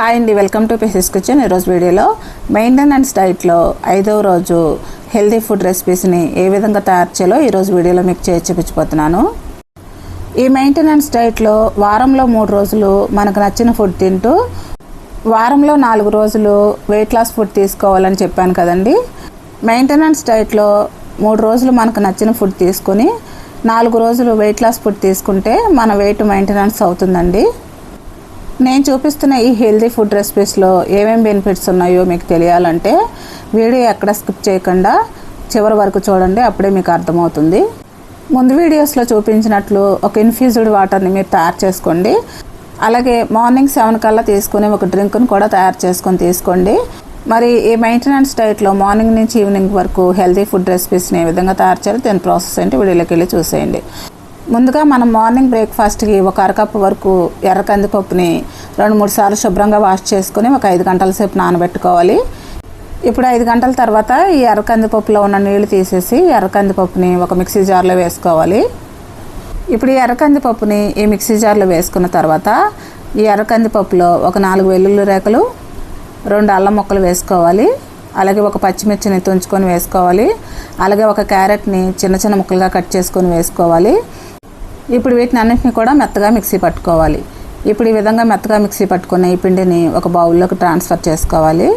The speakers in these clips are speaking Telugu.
హాయ్ అండి, వెల్కమ్ టు పీసెస్ కిచెన్. ఈరోజు వీడియోలో మెయింటెనెన్స్ డైట్లో 5వ రోజు హెల్తీ ఫుడ్ రెసిపీస్ని ఏ విధంగా తయారు చేయాలో ఈరోజు వీడియోలో మీకు చేసి చూపించబోతున్నాను. ఈ మెయింటెనెన్స్ డైట్లో వారంలో 3 రోజులు మనకు నచ్చిన ఫుడ్ తింటూ వారంలో 4 రోజులు వెయిట్ లాస్ ఫుడ్ తీసుకోవాలని చెప్పాను కదండి. మెయింటెనెన్స్ డైట్లో 3 రోజులు మనకు నచ్చిన ఫుడ్ తీసుకొని 4 రోజులు వెయిట్ లాస్ ఫుడ్ తీసుకుంటే మన వెయిట్ మెయింటెనెన్స్ అవుతుందండి. నేను చూపిస్తున్న ఈ హెల్తీ ఫుడ్ రెసిపీస్లో ఏమేమి బెనిఫిట్స్ ఉన్నాయో మీకు తెలియాలంటే వీడియో ఎక్కడ స్కిప్ చేయకుండా చివరి వరకు చూడండి, అప్పుడే మీకు అర్థమవుతుంది. ముందు వీడియోస్లో చూపించినట్లు ఒక ఇన్ఫ్యూజ్డ్ వాటర్ని మీరు తయారు చేసుకోండి. అలాగే మార్నింగ్ 7 కల్లా తీసుకుని ఒక డ్రింక్ను కూడా తయారు చేసుకొని తీసుకోండి. మరి ఈ మెయింటెనెన్స్ డైట్లో మార్నింగ్ నుంచి ఈవినింగ్ వరకు హెల్తీ ఫుడ్ రెసిపీస్ని ఏ విధంగా తయారు చేయాలి, దాని ప్రాసెస్ ఏంటి వీడియోలోకి వెళ్ళి చూసేయండి. ముందుగా మనం మార్నింగ్ బ్రేక్ఫాస్ట్కి ఒక అరకప్పు వరకు ఎర్ర కందిపప్పుని 2-3 సార్లు శుభ్రంగా వాష్ చేసుకుని ఒక 5 గంటల సేపు నానబెట్టుకోవాలి. ఇప్పుడు 5 గంటల తర్వాత ఈ ఎర్ర కందిపప్పులో ఉన్న నీళ్లు తీసేసి ఎర్ర కందిపప్పుని ఒక మిక్సీ జార్లో వేసుకోవాలి. ఇప్పుడు ఈ ఎర్ర కందిపప్పుని ఈ మిక్సీ జార్లో వేసుకున్న తర్వాత ఈ ఎర్ర కందిపప్పులో ఒక 4 వెల్లుల్లి రేఖలు, 2 అల్లం ముక్కలు వేసుకోవాలి. అలాగే ఒక పచ్చిమిర్చిని తుంచుకొని వేసుకోవాలి. అలాగే ఒక క్యారెట్ని చిన్న చిన్న ముక్కలుగా కట్ చేసుకొని వేసుకోవాలి. ఇప్పుడు వీటిని అన్నింటినీ కూడా మెత్తగా మిక్సీ పట్టుకోవాలి. ఇప్పుడు ఈ విధంగా మెత్తగా మిక్సీ పట్టుకున్న ఈ పిండిని ఒక బౌల్లోకి ట్రాన్స్ఫర్ చేసుకోవాలి.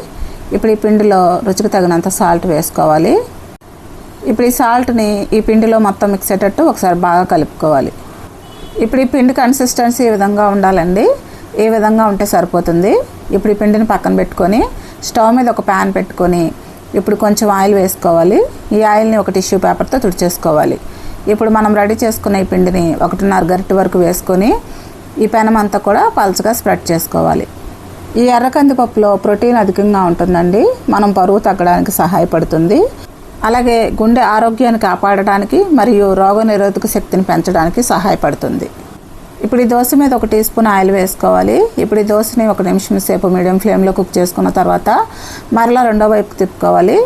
ఇప్పుడు ఈ పిండిలో రుచికి తగినంత సాల్ట్ వేసుకోవాలి. ఇప్పుడు ఈ సాల్ట్ని ఈ పిండిలో మొత్తం మిక్స్ అయ్యేటట్టు ఒకసారి బాగా కలుపుకోవాలి. ఇప్పుడు ఈ పిండి కన్సిస్టెన్సీ ఈ విధంగా ఉండాలండి. ఏ విధంగా ఉంటే సరిపోతుంది. ఇప్పుడు ఈ పిండిని పక్కన పెట్టుకొని స్టవ్ మీద ఒక ప్యాన్ పెట్టుకొని ఇప్పుడు కొంచెం ఆయిల్ వేసుకోవాలి. ఈ ఆయిల్ని ఒక టిష్యూ పేపర్తో తుడిచేసుకోవాలి. ఇప్పుడు మనం రెడీ చేసుకున్న ఈ పిండిని 1.5 గరిటె వరకు వేసుకొని ఈ పెనం అంతా కూడా పలుచగా స్ప్రెడ్ చేసుకోవాలి. ఈ ఎర్ర కందిపప్పులో ప్రోటీన్ అధికంగా ఉంటుందండి. మనం బరువు తగ్గడానికి సహాయపడుతుంది. అలాగే గుండె ఆరోగ్యాన్ని కాపాడడానికి మరియు రోగనిరోధక శక్తిని పెంచడానికి సహాయపడుతుంది. ఇప్పుడు ఈ దోశ మీద 1 టీ స్పూన్ ఆయిల్ వేసుకోవాలి. ఇప్పుడు ఈ దోశని 1 నిమిషం సేపు మీడియం ఫ్లేమ్లో కుక్ చేసుకున్న తర్వాత మరలా రెండో వైపు తిప్పుకోవాలి.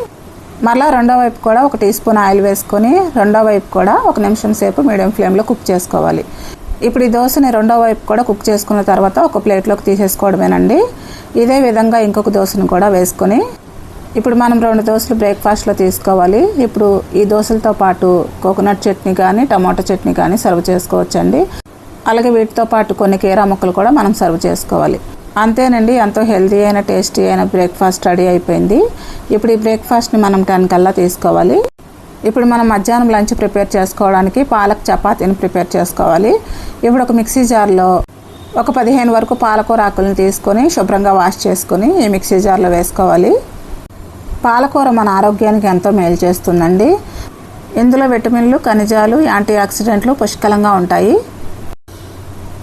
మరలా రెండో వైపు కూడా 1 టీ స్పూన్ ఆయిల్ వేసుకొని రెండో వైపు కూడా 1 నిమిషం సేపు మీడియం ఫ్లేమ్లో కుక్ చేసుకోవాలి. ఇప్పుడు ఈ దోశని రెండో వైపు కూడా కుక్ చేసుకున్న తర్వాత ఒక ప్లేట్లోకి తీసేసుకోవడమేనండి. ఇదే విధంగా ఇంకొక దోశను కూడా వేసుకొని ఇప్పుడు మనం 2 దోశలు బ్రేక్ఫాస్ట్లో తీసుకోవాలి. ఇప్పుడు ఈ దోశలతో పాటు కోకోనట్ చట్నీ కానీ టమాటో చట్నీ కానీ సర్వ్ చేసుకోవచ్చండి. అలాగే వీటితో పాటు కొన్ని కీరా ముక్కలు కూడా మనం సర్వ్ చేసుకోవాలి. అంతేనండి, ఎంతో హెల్తీ అయిన టేస్టీ అయిన బ్రేక్ఫాస్ట్ రెడీ అయిపోయింది. ఇప్పుడు ఈ బ్రేక్ఫాస్ట్ని మనం 10 కల్లా తీసుకోవాలి. ఇప్పుడు మనం మధ్యాహ్నం లంచ్ ప్రిపేర్ చేసుకోవడానికి పాలక్ చపాతీని ప్రిపేర్ చేసుకోవాలి. ఇప్పుడు ఒక మిక్సీ జార్లో ఒక 15 వరకు పాలకూర ఆకులను తీసుకొని శుభ్రంగా వాష్ చేసుకొని ఈ మిక్సీ జార్లో వేసుకోవాలి. పాలకూర మన ఆరోగ్యానికి ఎంతో మేలు చేస్తుందండి. ఇందులో విటమిన్లు, ఖనిజాలు, యాంటీ ఆక్సిడెంట్లు పుష్కలంగా ఉంటాయి.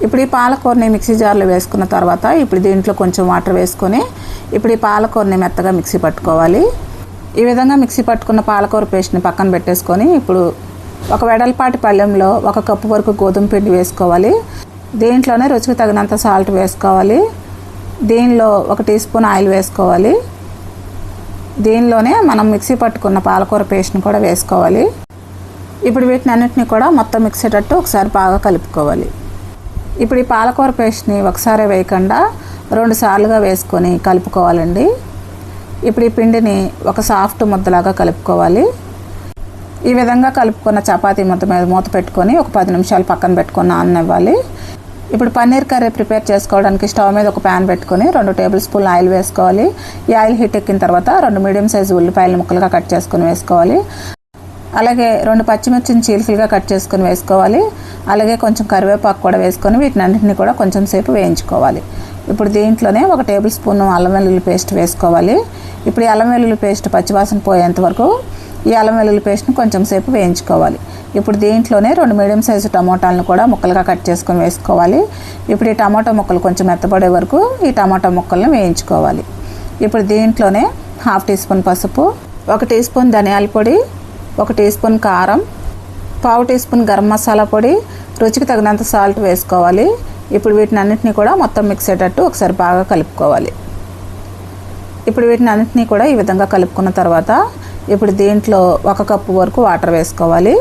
ఇప్పుడు ఈ పాలకూరని మిక్సీ జార్లో వేసుకున్న తర్వాత ఇప్పుడు దీంట్లో కొంచెం వాటర్ వేసుకొని ఇప్పుడు ఈ పాలకూరని మెత్తగా మిక్సీ పట్టుకోవాలి. ఈ విధంగా మిక్సీ పట్టుకున్న పాలకూర పేస్ట్ని పక్కన పెట్టేసుకొని ఇప్పుడు ఒక వెడల్పాటి పళ్ళెంలో 1 కప్పు వరకు గోధుమ పిండి వేసుకోవాలి. దీంట్లోనే రుచికి తగినంత సాల్ట్ వేసుకోవాలి. దీనిలో 1 టీ స్పూన్ ఆయిల్ వేసుకోవాలి. దీనిలోనే మనం మిక్సీ పట్టుకున్న పాలకూర పేస్ట్ని కూడా వేసుకోవాలి. ఇప్పుడు వీటిని అన్నిటిని కూడా మొత్తం మిక్స్ అయ్యేటట్టు ఒకసారి బాగా కలుపుకోవాలి. ఇప్పుడు ఈ పాలకూర పేస్ట్ని ఒకసారి వేయకుండా 2 సార్లుగా వేసుకొని కలుపుకోవాలండి. ఇప్పుడు ఈ పిండిని ఒక సాఫ్ట్ ముద్దలాగా కలుపుకోవాలి. ఈ విధంగా కలుపుకున్న చపాతీ ముద్ద మీద మూత పెట్టుకొని ఒక 10 నిమిషాలు పక్కన పెట్టుకొని నాననివ్వాలి. ఇప్పుడు పన్నీర్ కర్రీ ప్రిపేర్ చేసుకోవడానికి స్టవ్ మీద ఒక ప్యాన్ పెట్టుకొని 2 టేబుల్ స్పూన్ల ఆయిల్ వేసుకోవాలి. ఈ ఆయిల్ హీట్ ఎక్కిన తర్వాత 2 మీడియం సైజు ఉల్లిపాయలు ముక్కలుగా కట్ చేసుకొని వేసుకోవాలి. అలాగే 2 పచ్చిమిర్చిని చీలికలుగా కట్ చేసుకొని వేసుకోవాలి. అలాగే కొంచెం కరివేపాకు కూడా వేసుకొని వీటిని అన్నింటినీ కూడా కొంచెం సేపు వేయించుకోవాలి. ఇప్పుడు దీంట్లోనే 1 టేబుల్ స్పూన్ అల్లం వెల్లుల్లి పేస్ట్ వేసుకోవాలి. ఇప్పుడు ఈ అల్లం వెల్లుల్లి పేస్ట్ పచ్చివాసన పోయేంత వరకు ఈ అల్లం వెల్లుల్లి పేస్ట్ని కొంచెం సేపు వేయించుకోవాలి. ఇప్పుడు దీంట్లోనే 2 మీడియం సైజు టమోటాలను కూడా ముక్కలుగా కట్ చేసుకొని వేసుకోవాలి. ఇప్పుడు ఈ టమాటో ముక్కలు కొంచెం మెత్తబడే వరకు ఈ టమాటో ముక్కలను వేయించుకోవాలి. ఇప్పుడు దీంట్లోనే 1/2 టీ స్పూన్ పసుపు, 1 టీ స్పూన్ ధనియాల పొడి, 1 టీ స్పూన్ కారం, 1/2 టీ స్పూన్ గరం మసాలా పొడి, రుచికి తగినంత సాల్ట్ వేసుకోవాలి. ఇప్పుడు వీటిని అన్నింటినీ కూడా మొత్తం మిక్స్ అయ్యేటట్టు ఒకసారి బాగా కలుపుకోవాలి. ఇప్పుడు వీటిని అన్నింటినీ కూడా ఈ విధంగా కలుపుకున్న తర్వాత ఇప్పుడు దీంట్లో 1 కప్పు వరకు వాటర్ వేసుకోవాలి.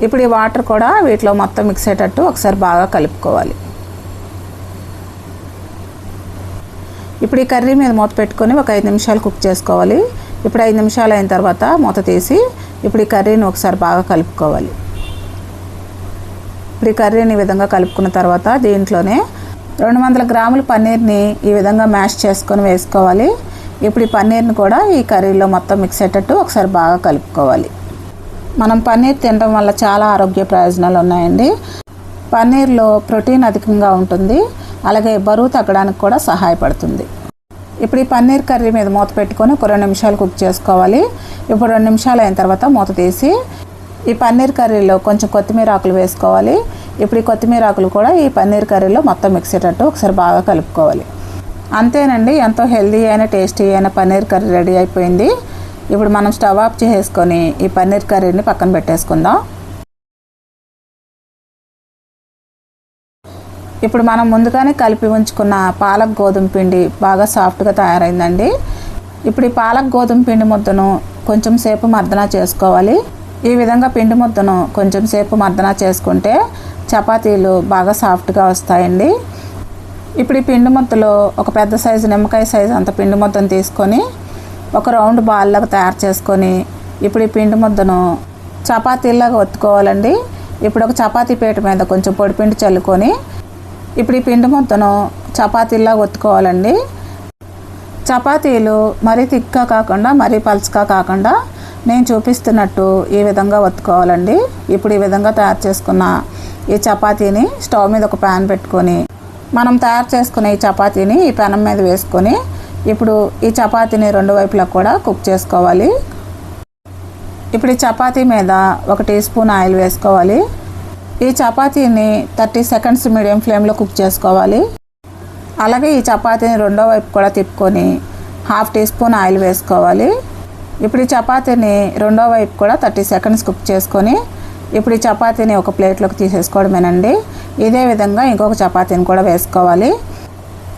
ఇప్పుడు ఈ వాటర్ కూడా వీటిలో మొత్తం మిక్స్ అయ్యేటట్టు ఒకసారి బాగా కలుపుకోవాలి. ఇప్పుడు ఈ కర్రీ మీద మూత పెట్టుకొని ఒక 5 నిమిషాలు కుక్ చేసుకోవాలి. ఇప్పుడు 5 నిమిషాలు అయిన తర్వాత మూత తీసి ఇప్పుడు ఈ కర్రీని ఒకసారి బాగా కలుపుకోవాలి. ఇప్పుడు ఈ కర్రీని ఈ విధంగా కలుపుకున్న తర్వాత దీంట్లోనే 200 గ్రాముల పన్నీర్ని ఈ విధంగా మ్యాష్ చేసుకొని వేసుకోవాలి. ఇప్పుడు ఈ పన్నీర్ని కూడా ఈ కర్రీలో మొత్తం మిక్స్ అయ్యేటట్టు ఒకసారి బాగా కలుపుకోవాలి. మనం పన్నీర్ తినడం వల్ల చాలా ఆరోగ్య ప్రయోజనాలు ఉన్నాయండి. పన్నీర్లో ప్రోటీన్ అధికంగా ఉంటుంది, అలాగే బరువు తగ్గడానికి కూడా సహాయపడుతుంది. ఇప్పుడు ఈ పన్నీర్ కర్రీ మీద మూత పెట్టుకొని ఒక 2 నిమిషాలు కుక్ చేసుకోవాలి. ఇప్పుడు 2 నిమిషాలు అయిన తర్వాత మూత తీసి ఈ పన్నీర్ కర్రీలో కొంచెం కొత్తిమీర ఆకులు వేసుకోవాలి. ఇప్పుడు ఈ కొత్తిమీర ఆకులు కూడా ఈ పన్నీర్ కర్రీలో మొత్తం మిక్స్ అయ్యేటట్టు ఒకసారి బాగా కలుపుకోవాలి. అంతేనండి, ఎంతో హెల్దీ అయిన టేస్టీ అయిన పన్నీర్ కర్రీ రెడీ అయిపోయింది. ఇప్పుడు మనం స్టవ్ ఆఫ్ చేసుకొని ఈ పన్నీర్ కర్రీని పక్కన పెట్టేసుకుందాం. ఇప్పుడు మనం ముందుగానే కలిపి ఉంచుకున్న పాలక్ గోధుమ పిండి బాగా సాఫ్ట్గా తయారైందండి. ఇప్పుడు ఈ పాలక్ గోధుమ పిండి ముద్దను కొంచెం సేపు మర్దన చేసుకోవాలి. ఈ విధంగా పిండి ముద్దను కొంచెం సేపు మర్దన చేసుకుంటే చపాతీలు బాగా సాఫ్ట్గా వస్తాయండి. ఇప్పుడు ఈ పిండి ముద్దలో ఒక పెద్ద సైజు నిమ్మకాయ సైజు అంత పిండి ముద్దను తీసుకొని ఒక రౌండ్ బాల్లాగా తయారు చేసుకొని ఇప్పుడు ఈ పిండి ముద్దను చపాతీలాగా ఒత్తుకోవాలండి. ఇప్పుడు ఒక చపాతీ పీట మీద కొంచెం పొడిపిండి చల్లుకొని ఇప్పుడు ఈ పిండి ముద్దను చపాతీలాగా ఒత్తుకోవాలండి. చపాతీలు మరీ థిక్గా కాకుండా మరీ పల్చగా కాకుండా నేను చూపిస్తున్నట్టు ఈ విధంగా ఒత్తుకోవాలండి. ఇప్పుడు ఈ విధంగా తయారు చేసుకున్న ఈ చపాతీని స్టవ్ మీద ఒక ప్యాన్ పెట్టుకొని మనం తయారు చేసుకున్న ఈ చపాతీని ఈ పెనం మీద వేసుకొని ఇప్పుడు ఈ చపాతీని 2 వైపులా కూడా కుక్ చేసుకోవాలి. ఇప్పుడు ఈ చపాతీ మీద 1 టీ స్పూన్ ఆయిల్ వేసుకోవాలి. ఈ చపాతీని 30 సెకండ్స్ మీడియం ఫ్లేమ్లో కుక్ చేసుకోవాలి. అలాగే ఈ చపాతీని 2వ వైపు కూడా తిప్పుకొని 1/2 టీ స్పూన్ ఆయిల్ వేసుకోవాలి. ఇప్పుడు ఈ చపాతీని 2వ వైపు కూడా 30 సెకండ్స్ కుక్ చేసుకొని ఇప్పుడు ఈ చపాతీని ఒక ప్లేట్లోకి తీసేసుకోవడమేనండి. ఇదే విధంగా ఇంకొక చపాతీని కూడా వేసుకోవాలి.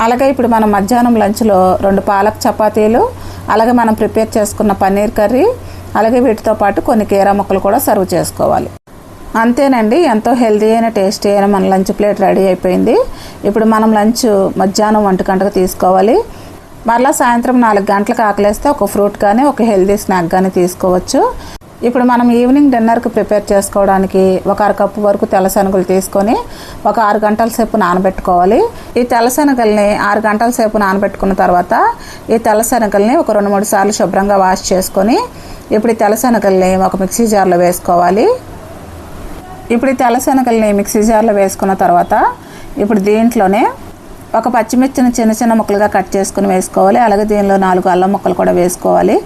అలాగే ఇప్పుడు మనం మధ్యాహ్నం లంచ్లో 2 పాలక్ చపాతీలు, అలాగే మనం ప్రిపేర్ చేసుకున్న పన్నీర్ కర్రీ, అలాగే వీటితో పాటు కొన్ని కీరా ముక్కలు కూడా సర్వ్ చేసుకోవాలి. అంతేనండి, ఎంతో హెల్తీ అయిన టేస్టీ అయిన మన లంచ్ ప్లేట్ రెడీ అయిపోయింది. ఇప్పుడు మనం లంచ్ మధ్యాహ్నం 1 గంటకు తీసుకోవాలి. మరలా సాయంత్రం 4 గంటలకు ఆకలేస్తే ఒక ఫ్రూట్ కానీ ఒక హెల్తీ స్నాక్ కానీ తీసుకోవచ్చు. ఇప్పుడు మనం ఈవినింగ్ డిన్నర్కి ప్రిపేర్ చేసుకోవడానికి ఒక 1/2 కప్పు వరకు తెల్ల శనగలు తీసుకొని ఒక 6 గంటల సేపు నానబెట్టుకోవాలి. ఈ తెల్ల శనగల్ని 6 గంటల సేపు నానబెట్టుకున్న తర్వాత ఈ తెల్ల శనగల్ని ఒక 2-3 సార్లు శుభ్రంగా వాష్ చేసుకొని ఇప్పుడు ఈ తెల్ల శనగల్ని ఒక మిక్సీ జార్లో వేసుకోవాలి. ఇప్పుడు ఈ తెల్ల శనగల్ని మిక్సీ జార్లో వేసుకున్న తర్వాత ఇప్పుడు దీంట్లోనే ఒక పచ్చిమిర్చిని చిన్న చిన్న ముక్కలుగా కట్ చేసుకుని వేసుకోవాలి. అలాగే దీనిలో 4 అల్లం ముక్కలు కూడా వేసుకోవాలి.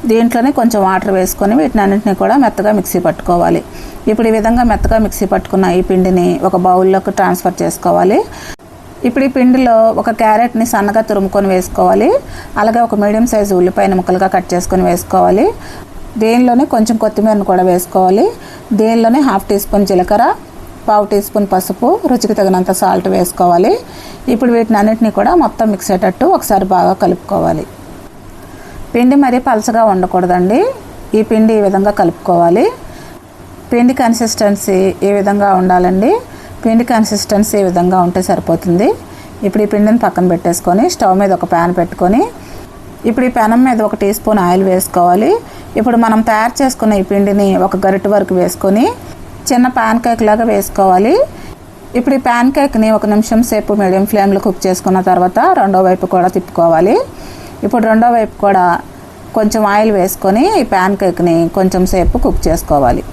దీంట్లోనే కొంచెం వాటర్ వేసుకొని వీటిని అన్నింటినీ కూడా మెత్తగా మిక్సీ పట్టుకోవాలి. ఇప్పుడు ఈ విధంగా మెత్తగా మిక్సీ పట్టుకున్న ఈ పిండిని ఒక బౌల్లోకి ట్రాన్స్ఫర్ చేసుకోవాలి. ఇప్పుడు ఈ పిండిలో ఒక క్యారెట్ని సన్నగా తురుముకొని వేసుకోవాలి. అలాగే ఒక మీడియం సైజు ఉల్లిపాయని ముక్కలుగా కట్ చేసుకొని వేసుకోవాలి. దీనిలోనే కొంచెం కొత్తిమీరను కూడా వేసుకోవాలి. దీనిలోనే 1/2 టీ స్పూన్ జీలకర్ర, 1/4 టీ స్పూన్ పసుపు, రుచికి తగినంత సాల్ట్ వేసుకోవాలి. ఇప్పుడు వీటిని అన్నింటినీ కూడా మొత్తం మిక్స్ అయ్యేటట్టు ఒకసారి బాగా కలుపుకోవాలి. పిండి మరీ పలచగా ఉండకూడదండి. ఈ పిండి ఈ విధంగా కలుపుకోవాలి. పిండి కన్సిస్టెన్సీ ఈ విధంగా ఉండాలండి. పిండి కన్సిస్టెన్సీ ఈ విధంగా ఉంటే సరిపోతుంది. ఇప్పుడు ఈ పిండిని పక్కన పెట్టేసుకొని స్టవ్ మీద ఒక ప్యాన్ పెట్టుకొని ఇప్పుడు ఈ పెనం మీద 1 టీ స్పూన్ ఆయిల్ వేసుకోవాలి. ఇప్పుడు మనం తయారు చేసుకున్న ఈ పిండిని ఒక గరిటె వరకు వేసుకొని చిన్న ప్యాన్ కేక్ లాగా వేసుకోవాలి. ఇప్పుడు ఈ ప్యాన్ కేక్ని 1 నిమిషం సేపు మీడియం ఫ్లేమ్లో కుక్ చేసుకున్న తర్వాత 2వ వైపు కూడా తిప్పుకోవాలి. ఇప్పుడు 2వ వైపు కూడా కొంచెం ఆయిల్ వేసుకొని ఈ ప్యాన్ కేక్ని కొంచెం సేపు కుక్ చేసుకోవాలి.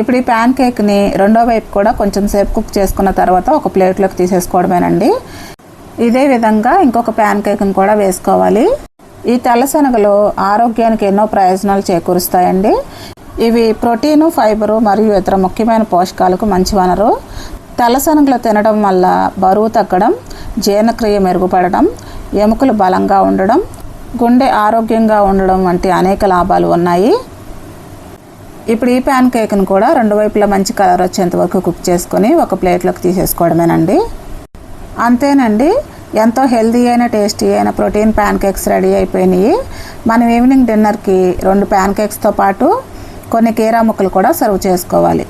ఇప్పుడు ఈ ప్యాన్ కేక్ని 2వ వైపు కూడా కొంచెం సేపు కుక్ చేసుకున్న తర్వాత ఒక ప్లేట్లోకి తీసేసుకోవడమేనండి. ఇదే విధంగా ఇంకొక ప్యాన్ కేక్ని కూడా వేసుకోవాలి. ఈ తెల్ల శనగలు ఆరోగ్యానికి ఎన్నో ప్రయోజనాలు చేకూరుస్తాయండి. ఇవి ప్రోటీను, ఫైబరు మరియు ఇతర ముఖ్యమైన పోషకాలకు మంచి వనరు. తెల్ల శనగలు తినడం వల్ల బరువు తగ్గడం, జీర్ణక్రియ మెరుగుపడడం, ఎముకలు బలంగా ఉండడం, గుండె ఆరోగ్యంగా ఉండడం వంటి అనేక లాభాలు ఉన్నాయి. ఇప్పుడు ఈ ప్యాన్ కేక్ను కూడా 2 వైపులా మంచి కలర్ వచ్చేంత వరకు కుక్ చేసుకొని ఒక ప్లేట్లోకి తీసేసుకోవడమేనండి. అంతేనండి, ఎంతో హెల్తీ అయిన టేస్టీ అయిన ప్రోటీన్ ప్యాన్ కేక్స్ రెడీ అయిపోయినాయి. మనం ఈవినింగ్ డిన్నర్కి 2 ప్యాన్ కేక్స్తో పాటు కొన్ని కీరా ముక్కలు కూడా సర్వ్ చేసుకోవాలి.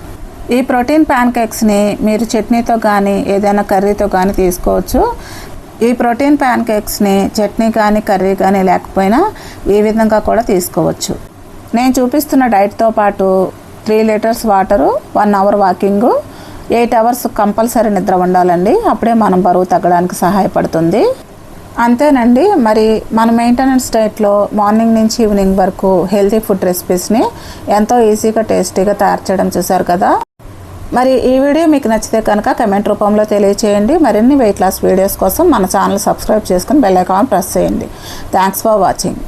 ఈ ప్రోటీన్ ప్యాన్ కేక్స్ని మీరు చట్నీతో కానీ ఏదైనా కర్రీతో కానీ తీసుకోవచ్చు. ఈ ప్రోటీన్ ప్యాన్ కేక్స్ని చట్నీ కానీ కర్రీ కానీ లేకపోయినా ఈ విధంగా కూడా తీసుకోవచ్చు. నేను చూపిస్తున్న డైట్తో పాటు 3 litres water, 1 hour walking, 8 hours compulsory నిద్ర ఉండాలండి. అప్పుడే మనం బరువు తగ్గడానికి సహాయపడుతుంది. అంతేనండి. మరి మన మెయింటెనెన్స్ డైట్లో మార్నింగ్ నుంచి ఈవినింగ్ వరకు హెల్తీ ఫుడ్ రెసిపీస్ని ఎంతో ఈజీగా టేస్టీగా తయారు చేయడం చూసారు కదా. మరి ఈ వీడియో మీకు నచ్చితే కనుక కమెంట్ రూపంలో తెలియచేయండి. మరిన్ని వెయిట్ లాస్ వీడియోస్ కోసం మన ఛానల్ సబ్స్క్రైబ్ చేసుకుని బెల్ ఐకాన్ ప్రెస్ చేయండి. Thanks for watching.